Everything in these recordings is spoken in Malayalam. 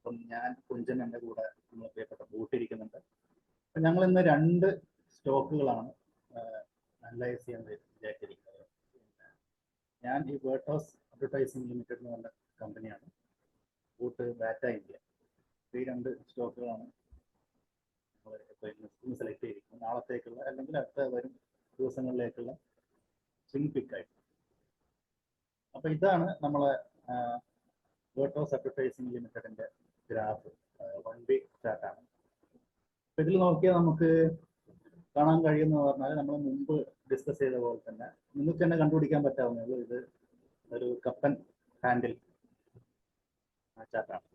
അപ്പം ഞാൻ കുഞ്ചൻ എൻ്റെ കൂടെ നമ്മൾ പ്രിയപ്പെട്ട കൂട്ടിരിക്കുന്നുണ്ട്. അപ്പം ഞങ്ങൾ ഇന്ന് 2 സ്റ്റോക്കുകളാണ് അനലൈസ് ചെയ്യാൻ വിചാരിച്ചിരിക്കുന്നത്. ഞാൻ ഈ വേർട്ടോസ് അഡ്വർടൈസിംഗ് ലിമിറ്റഡ് എന്ന് പറഞ്ഞ കമ്പനിയാണ്, കൂട്ട് ബാറ്റ ഇന്ത്യ. ഈ 2 സ്റ്റോക്കുകളാണ് നമ്മൾ ഇന്ന് സെലക്ട് ചെയ്തിരിക്കുന്നത്, നാളത്തേക്കുള്ള അല്ലെങ്കിൽ അടുത്ത വരും ദിവസങ്ങളിലേക്കുള്ള സ്വിംഗ് പിക്കായിട്ട്. അപ്പോൾ ഇതാണ് നമ്മളെ വേർട്ടോസ് അഡ്വർടൈസിംഗ് ലിമിറ്റഡിന്റെ ഗ്രാഫ്, 1 വീക്ക് ചാർട്ടാണ്. അപ്പോൾ ഇതിൽ നോക്കിയാൽ നമുക്ക് കാണാൻ കഴിയുമെന്ന് പറഞ്ഞാൽ നമ്മൾ മുമ്പ് ഡിസ്കസ് ചെയ്ത പോലെ തന്നെ നിങ്ങൾക്ക് തന്നെ കണ്ടുപിടിക്കാൻ പറ്റാവുന്നേ ഉള്ളൂ. ഇത് ഒരു കപ്പൻ ഹാൻഡിൽ ചാർട്ടാണ്.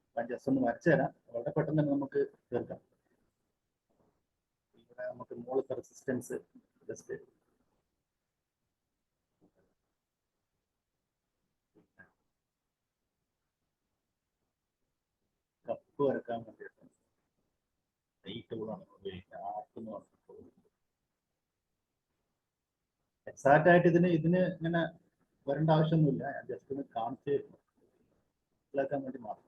അപ്പം ജസ്റ്റ് ഒന്ന് വരച്ചു തരാം, വളരെ പെട്ടെന്ന് തന്നെ നമുക്ക് തീർക്കാം. ഇവിടെ നമുക്ക് മുകളിലത്തെ റെസിസ്റ്റൻസ് ജസ്റ്റ് കപ്പ് വരക്കാൻ വേണ്ടിയിട്ട് ഈ ടൂളാണ് ഉപയോഗിക്കുക, ആർക്കെന്ന് പറഞ്ഞു. എക്സാക്റ്റ് ആയിട്ട് ഇതിന് ഇങ്ങനെ വരേണ്ട ആവശ്യമൊന്നുമില്ല, ഞാൻ ജസ്റ്റ് ഒന്ന് കാണിച്ച് മനസ്സിലാക്കാൻ വേണ്ടി മാത്രം.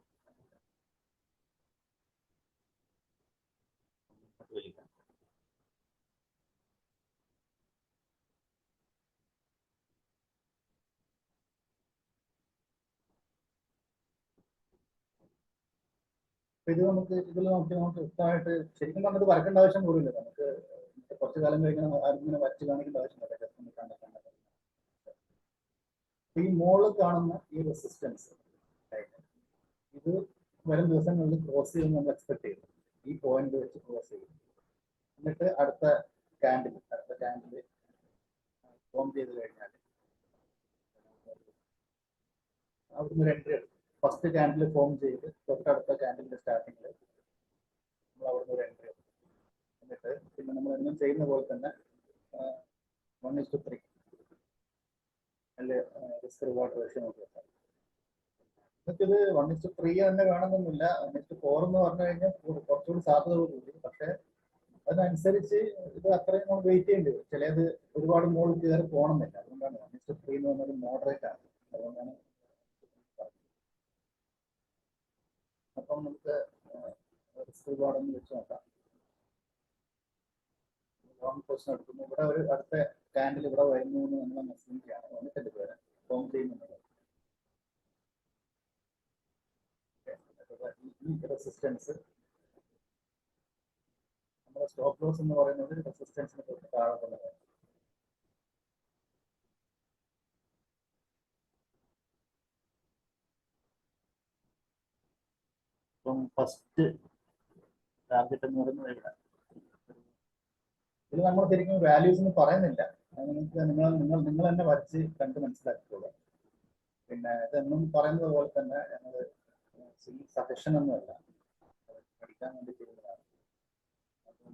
ഇത് നമുക്ക് ഇതിൽ നോക്കി നമുക്ക് വ്യക്തമായിട്ട് ശരിക്കും പറഞ്ഞത് വരക്കേണ്ട ആവശ്യം പോലുമില്ല. നമുക്ക് കുറച്ചു കാലം കഴിഞ്ഞാൽ ആരും ഇങ്ങനെ വരച്ച് കാണിക്കേണ്ട ആവശ്യമില്ല. ഈ മോളിൽ കാണുന്ന ഈ റെസിസ്റ്റൻസ് ഇത് വരും ദിവസങ്ങളിൽ ക്രോസ് ചെയ്യുമെന്ന് നമ്മൾ എക്സ്പെക്ട് ചെയ്തു. ഈ പോയിന്റ് വെച്ച് ക്രോസ് ചെയ്യും, എന്നിട്ട് അടുത്ത ക്യാൻഡിൽ ഫോം ചെയ്ത് കഴിഞ്ഞാൽ അവിടുന്ന് ഒരു എൻട്രി എടുക്കും. ഫസ്റ്റ് ക്യാൻഡിൽ ഫോം ചെയ്ത് തൊട്ടടുത്ത ക്യാൻഡിലിന്റെ സ്റ്റാർട്ടിങ്ങിൽ നമ്മൾ അവിടുന്ന് ഒരു എൻട്രി എടുക്കും. എന്നിട്ട് പിന്നെ നമ്മൾ എന്നും ചെയ്യുന്ന പോലെ തന്നെ 1:3 അല്ലെ റിസ്ക് റിവാർഡ് റേഷ്യോ നോക്കി വെക്കാം. നമുക്കിത് 1:3 തന്നെ വേണമെന്നൊന്നുമില്ല. 1:4 എന്ന് പറഞ്ഞു കഴിഞ്ഞാൽ കുറച്ചുകൂടി സാധ്യതകൾ കൂടി. പക്ഷെ അതിനനുസരിച്ച് ഇത് അത്രയും നമ്മൾ വെയിറ്റ് ചെയ്യേണ്ടി വരും. ചിലത് ഒരുപാട് മുകളിൽ കയറി പോകണമെന്നില്ല. അതുകൊണ്ടാണ് 1:3 എന്ന് പറഞ്ഞൊരു മോഡറേറ്റ് ആണ്. അതുകൊണ്ടാണ്. അപ്പം നമുക്ക് റിസ്ക് റിവാർഡ് ഒന്ന് വെച്ച് നോക്കാം. ലോങ് പൊസിഷൻ എടുക്കുന്നു. ഇവിടെ ഒരു അടുത്ത ക്യാൻഡിൽ ഇവിടെ വരുന്നു എന്ന് നമ്മൾ മനസ്സിലാക്കിയാണ് 1:2 പേര് ഫോം ചെയ്യുന്നുള്ളത്. ഈ റെസിസ്റ്റൻസ് നമ്മുടെ സ്റ്റോപ്പ് ലോസ് എന്ന് പറയുന്നത് റെസിസ്റ്റൻസിന് തൊട്ട് താഴെയുള്ളതാണ്. ഇപ്പം ഫസ്റ്റ് ടാർഗറ്റ് എന്ന് പറയുന്നത് ഇവിടെ. ഇതിൽ നമ്മൾ ശരിക്കും വാല്യൂസ് ഒന്നും പറയുന്നില്ല, നിങ്ങൾ തന്നെ വരച്ച് കണ്ട് മനസ്സിലാക്കിക്കോളൂ. പിന്നെ ഇതെന്നും പറയുന്നത് പോലെ തന്നെ ഞങ്ങൾ സജഷൻ ഒന്നുമല്ല, പഠിക്കാൻ വേണ്ടി ചെയ്യുന്നതാണ്. അപ്പം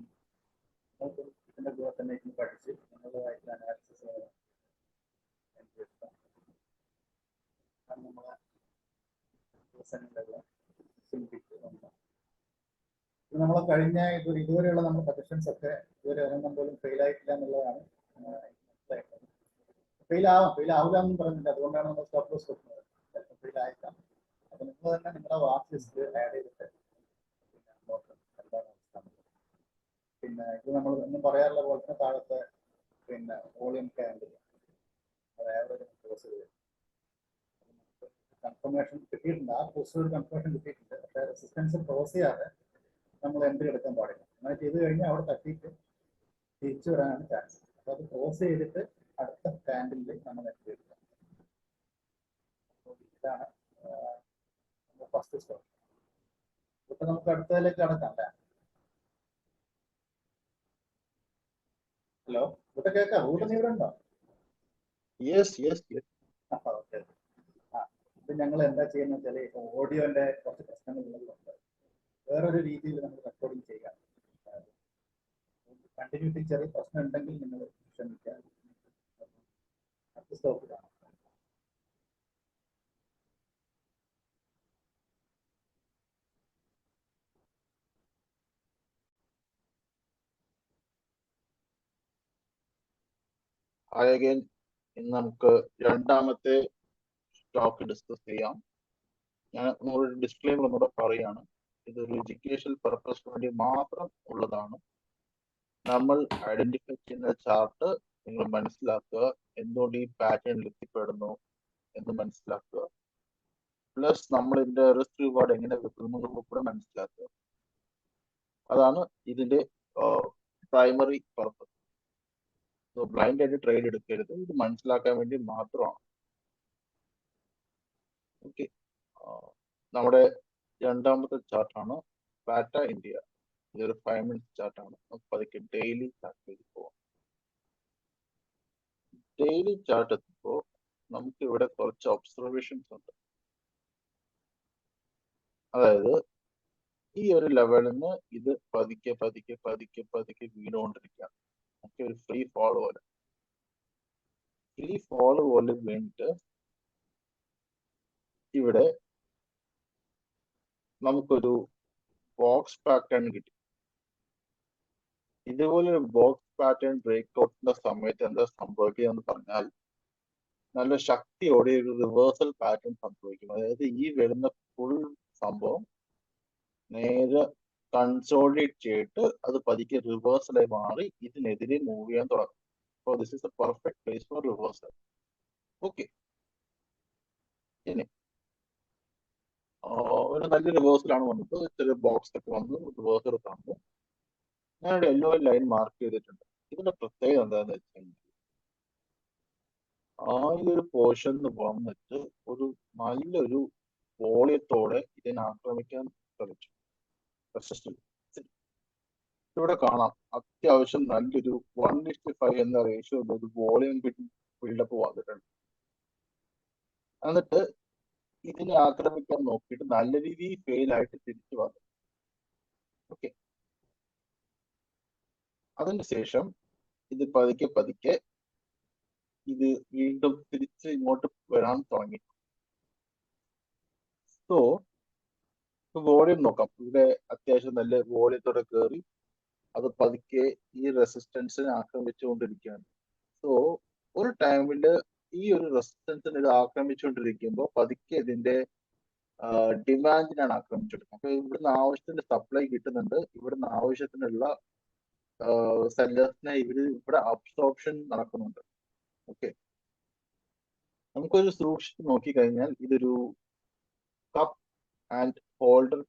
നിങ്ങൾക്ക് ഇതിന്റെ കൂടെ തന്നെ ഇരുന്ന് പഠിച്ച് നിങ്ങളുടേതായിട്ടുള്ള അനാലിസിസ് നമ്മളെ നമ്മളെ കഴിഞ്ഞ ഇതുവരെയുള്ള നമ്മുടെ സജഷൻസ് ഒക്കെ ഇതുവരെ ഒരെണ്ണം പോലും ഫെയിൽ ആയിട്ടില്ല എന്നുള്ളതാണ് മനസ്സിലായിട്ടുള്ളത്. ഫെയിൽ ആവില്ല എന്നും പറഞ്ഞില്ല, അതുകൊണ്ടാണ് നമ്മൾ സ്റ്റോപ്പ് ലോസ് കൊടുക്കുന്നത്. ചിലപ്പോൾ ഫെയിൽ ആയേക്കാം. അപ്പൊ നിങ്ങൾ തന്നെ നിങ്ങളുടെ വാച്ച് ലിസ്റ്റ് ആഡ് ചെയ്തിട്ട് പിന്നെ നോക്കാം എന്താണ് അവസ്ഥ. പിന്നെ ഇത് നമ്മൾ ഒന്നും പറയാറുള്ള പോലെ തന്നെ താഴത്തെ പിന്നെ വോളിയം ക്യാൻഡിൽ കൺഫർമേഷൻ കിട്ടിയിട്ടുണ്ട്. ആ പോസ്റ്റ് ഒരു കൺഫർമേഷൻ കിട്ടിയിട്ടുണ്ട്. പക്ഷേ റെസിസ്റ്റൻസ് ക്രോസ് ചെയ്യാതെ നമ്മൾ എൻട്രി എടുക്കാൻ പാടില്ല. അങ്ങനെ ചെയ്ത് കഴിഞ്ഞാൽ അവിടെ തട്ടിയിട്ട് തിരിച്ചു വരാനാണ് ചാൻസ്. അപ്പോൾ അത് ക്രോസ് ചെയ്തിട്ട് അടുത്ത ക്യാൻഡിലിൽ നമ്മൾ എൻട്രി എടുക്കാം. ഇതാണ് ഫസ്റ്റ് സ്റ്റോപ്പ്. ഇപ്പൊ നമുക്ക് അടുത്തതിലേക്ക് കടക്കാം അല്ലേ? ഹലോ, ഇവിടെ കേൾക്കാം? റൂട്ട് നീ ഇവിടെ ഉണ്ടോ? ഓക്കെ. ഇത് ഞങ്ങൾ എന്താ ചെയ്യുന്ന വെച്ചാൽ ഇപ്പൊ ഓഡിയോന്റെ കുറച്ച് പ്രശ്നങ്ങളുള്ളതുകൊണ്ട് വേറൊരു രീതിയിൽ നമ്മൾ റെക്കോർഡിങ് ചെയ്യാം. കണ്ടിന്യൂറ്റി ചെറിയ പ്രശ്നം ഉണ്ടെങ്കിൽ നിങ്ങൾ ക്ഷമിക്കാം. അടുത്ത സ്റ്റോപ്പ് കാണാം. ഇന്ന് നമുക്ക് രണ്ടാമത്തെ സ്റ്റോക്ക് ഡിസ്കസ് ചെയ്യാം. ഞാൻ ഒരു ഡിസ്ക്ലെയിമർ ഒന്നുകൂടെ പറയുകയാണ്. ഇതൊരു എഡ്യൂക്കേഷണൽ പർപ്പസിന് വേണ്ടി മാത്രം ഉള്ളതാണ്. നമ്മൾ ഐഡന്റിഫൈ ചെയ്യുന്ന ചാർട്ട് നിങ്ങൾ മനസ്സിലാക്കുക, എന്തുകൊണ്ട് ഈ പാറ്റേണിൽ എത്തിപ്പെടുന്നു എന്ന് മനസ്സിലാക്കുക. പ്ലസ് നമ്മൾ ഇതിന്റെ റിസ്ക് റിവാർഡ് എങ്ങനെ വെക്കുന്നത് കൂടെ മനസ്സിലാക്കുക. അതാണ് ഇതിന്റെ പ്രൈമറി പർപ്പസ്. ബ്ലൈൻഡ് ആയിട്ട് ട്രേഡ് എടുക്കരുത്, ഇത് മനസ്സിലാക്കാൻ വേണ്ടി മാത്രമാണ്. ഓക്കെ, നമ്മുടെ രണ്ടാമത്തെ ചാർട്ടാണ് പാറ്റ ഇന്ത്യ. ഇതൊരു 5 മിനിറ്റ് ചാർട്ടാണ്. നമുക്ക് പതുക്കെ ഡെയിലി ചാർട്ടിലേക്ക് പോവാം. ഡെയിലി ചാർട്ട് എത്തുമ്പോൾ നമുക്ക് ഇവിടെ കുറച്ച് ഒബ്സർവേഷൻസ് ഉണ്ട്. അതായത് ഈ ഒരു ലെവലിൽ നിന്ന് ഇത് പതുക്കെ പതുക്കെ പതുക്കെ പതുക്കെ വീണുകൊണ്ടിരിക്കുകയാണ്. നമുക്ക് ഒരു ഫ്രീ ഫോൾ പോലെ വീണിട്ട് ഇവിടെ നമുക്കൊരു ബോക്സ് പാറ്റേൺ കിട്ടി. ഇതുപോലെ ഒരു ബോക്സ് പാറ്റേൺ ബ്രേക്ക്ഔട്ടിന്റെ സമയത്ത് എന്താ സംഭവിക്കുക എന്ന് പറഞ്ഞാൽ നല്ല ശക്തിയോടെ ഒരു റിവേഴ്സൽ പാറ്റേൺ സംഭവിക്കും. അതായത് ഈ വരുന്ന ഫുൾ സംഭവം നേരെ കൺസോളിഡേറ്റ് ചെയ്തിട്ട് അത് പതുക്കെ റിവേഴ്സലായി മാറി ഇതിനെതിരെ മൂവ് ചെയ്യാൻ തുടങ്ങും. അപ്പോൾ this is A perfect place for reversal. Okay, ഇനി ഒരു നല്ല റിവേഴ്സലാണ് വന്നത്. ചെറിയ ബോക്സ് ഒക്കെ വന്ന് റിവേഴ്സൽ തന്നു. ഞാനൊരു യെല്ലോ ലൈൻ മാർക്ക് ചെയ്തിട്ടുണ്ട്. ഇതിന്റെ പ്രത്യേകത എന്താണെന്ന് വെച്ചാൽ ആ ഒരു പോർഷൻ വന്നിട്ട് ഒരു നല്ലൊരു വോളിയത്തോടെ ഇതിനെ ആക്രമിക്കാൻ ശ്രമിച്ചു. ഇവിടെ കാണാം അത്യാവശ്യം നല്ലൊരു 1:5 എന്ന റേഷ്യോ ഒരു വോളിയം ബിൽഡപ്പ് വന്നിട്ടുണ്ട്. എന്നിട്ട് ഇതിനെ ആക്രമിക്കാൻ നോക്കിയിട്ട് നല്ല രീതിയിൽ ഫെയിൽ ആയിട്ട് തിരിച്ചു വന്നു. ഓക്കെ, അതിനുശേഷം ഇത് പതുക്കെ പതുക്കെ ഇത് വീണ്ടും തിരിച്ച് ഇങ്ങോട്ട് വരാൻ തുടങ്ങി. സോ വോളിയം നോക്കാം. ഇവിടെ അത്യാവശ്യം നല്ല വോളിയത്തോടെ കയറി അത് പതുക്കെ ഈ റെസിസ്റ്റൻസിനെ ആക്രമിച്ചുകൊണ്ടിരിക്കുകയാണ്. സോ ഒരു ടൈമില് ഈ ഒരു റെസിസ്റ്റൻസിനെ ഇത് ആക്രമിച്ചുകൊണ്ടിരിക്കുമ്പോൾ പതുക്കെ ഇതിന്റെ ഡിമാൻഡിനാണ് ആക്രമിച്ചെടുക്കുന്നത്. അപ്പൊ ഇവിടുന്ന് ആവശ്യത്തിന് സപ്ലൈ കിട്ടുന്നുണ്ട്, ഇവിടുന്ന് ആവശ്യത്തിനുള്ള സെല്ലേഴ്സിനെ ഇവിടെ അബ്സോർപ്ഷൻ നടക്കുന്നുണ്ട്. ഓക്കെ, നമുക്കൊരു സൂക്ഷിച്ച് നോക്കിക്കഴിഞ്ഞാൽ ഇതൊരു കപ്പ് ആൻഡ് ഹോൾഡർ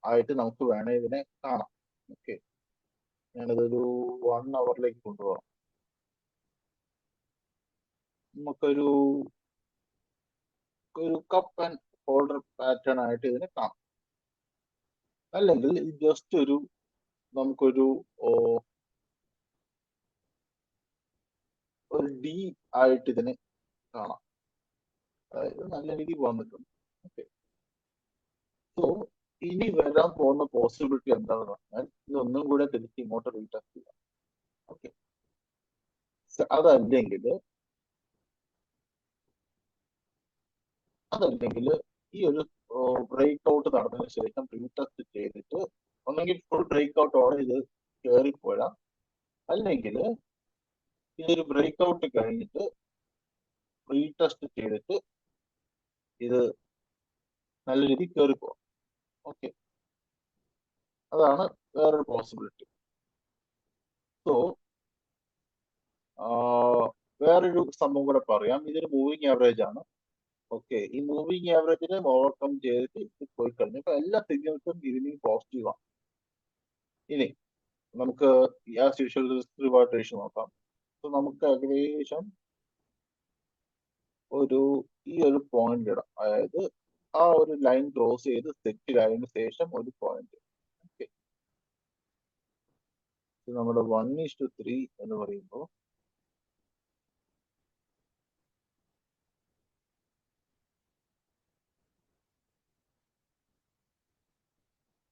ആയിട്ട് നമുക്ക് വേണേ ഇതിനെ കാണാം. ഓക്കെ, ഞാനതൊരു 1 അവറിലേക്ക് കൊണ്ടുപോകാം. നമുക്കൊരു കപ്പ് ആൻഡ് ഹോൾഡർ പാറ്റേൺ ആയിട്ട് ഇതിനെ കാണാം. അല്ലെങ്കിൽ ജസ്റ്റ് ഒരു നമുക്കൊരു ഡി ആയിട്ട് ഇതിനെ കാണാം. അതായത് നല്ല രീതിയിൽ വന്നിട്ടുണ്ട്. ഓക്കെ, സോ ഇനി വരാൻ പോകുന്ന പോസിബിലിറ്റി എന്താണെന്ന് പറഞ്ഞാൽ ഇതൊന്നും കൂടെ തിരിച്ച് ഇങ്ങോട്ട് റീടെസ്റ്റ് ചെയ്യാം. ഓക്കെ, അതല്ലെങ്കിൽ ഈ ഒരു ബ്രേക്ക് ഔട്ട് നടന്നതിന് ശേഷം റീടെസ്റ്റ് ചെയ്തിട്ട് ഒന്നെങ്കിൽ ഫുൾ ബ്രേക്ക് ഔട്ടോടെ ഇത് കയറിപ്പോരാം, അല്ലെങ്കിൽ ഇതൊരു ബ്രേക്ക് ഔട്ട് കഴിഞ്ഞിട്ട് റീടെസ്റ്റ് ചെയ്തിട്ട് ഇത് നല്ല രീതിയിൽ കയറിപ്പോവാം. ഓക്കെ, അതാണ് വേറൊരു പോസിബിലിറ്റി. സോ വേറൊരു സംഭവം കൂടെ പറയാം. ഇതൊരു മൂവിങ് ആവറേജ് ആണ്. ഓക്കെ, ഈ മൂവിങ് ആവറേജിനെ ഓവർകം ചെയ്തിട്ട് ഇത് പോയി കഴിഞ്ഞു. അപ്പൊ എല്ലാ സിഗ്നൽസും ഇതിന് പോസിറ്റീവ് ആണ്. ഇനി നമുക്ക് as usual risk reward ratio നോക്കാം. സോ നമുക്ക് ഏകദേശം ഈ ഒരു പോയിന്റ് ഇടാം. അതായത് ആ ഒരു ലൈൻ ക്രോസ് ചെയ്ത് സെറ്റിൽ ആയതിനു ശേഷം ഒരു പോയിന്റ്. ഓക്കെ, നമ്മുടെ 1:3 എന്ന് പറയുമ്പോൾ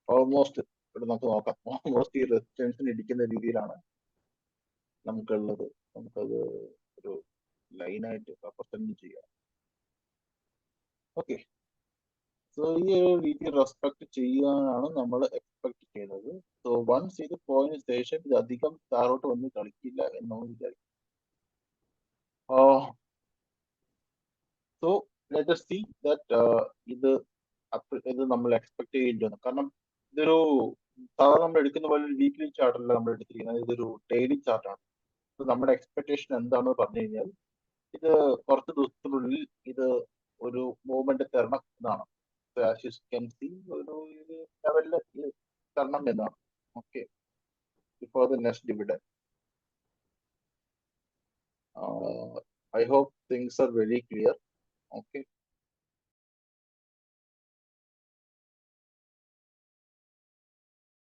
ഓൾമോസ്റ്റ് ഇവിടെ നമുക്ക് നോക്കാം. ഓൾമോസ്റ്റ് ഈ റെസിസ്റ്റൻസിന് ഇടിക്കുന്ന രീതിയിലാണ് നമുക്കുള്ളത്. നമുക്കത് ഒരു ലൈനായിട്ട് റെപ്രസെന്റ് ചെയ്യാം. ഓക്കെ, സോ ഈ ഒരു രീതി റെസ്പെക്ട് ചെയ്യാനാണ് നമ്മൾ എക്സ്പെക്ട് ചെയ്യുന്നത്. സോ വൺസ് ഇത് പോയതിനു ശേഷം ഇത് അധികം താഴോട്ട് വന്ന് കളിക്കില്ല എന്ന് വിചാരിക്കും. So let us see that ഇത് ഇത് നമ്മൾ എക്സ്പെക്ട് ചെയ്യേണ്ടി വന്നു. കാരണം ഇതൊരു സാധാരണ നമ്മൾ എടുക്കുന്ന പോലെ ഒരു വീക്ക്ലി ചാർട്ടല്ല നമ്മൾ എടുത്തിരിക്കുന്നത്, ഇതൊരു ഡെയിലി ചാർട്ടാണ്. നമ്മുടെ എക്സ്പെക്ടേഷൻ എന്താണെന്ന് പറഞ്ഞു കഴിഞ്ഞാൽ ഇത് കുറച്ച് ദിവസത്തിനുള്ളിൽ ഇത് ഒരു മൂവ്മെന്റ് തരണം എന്നാണ്. As you can see, ഒരു ലെവലിൽ തരണം എന്നാണ്. Okay, before the next dividend. I hope things are very clear. Okay.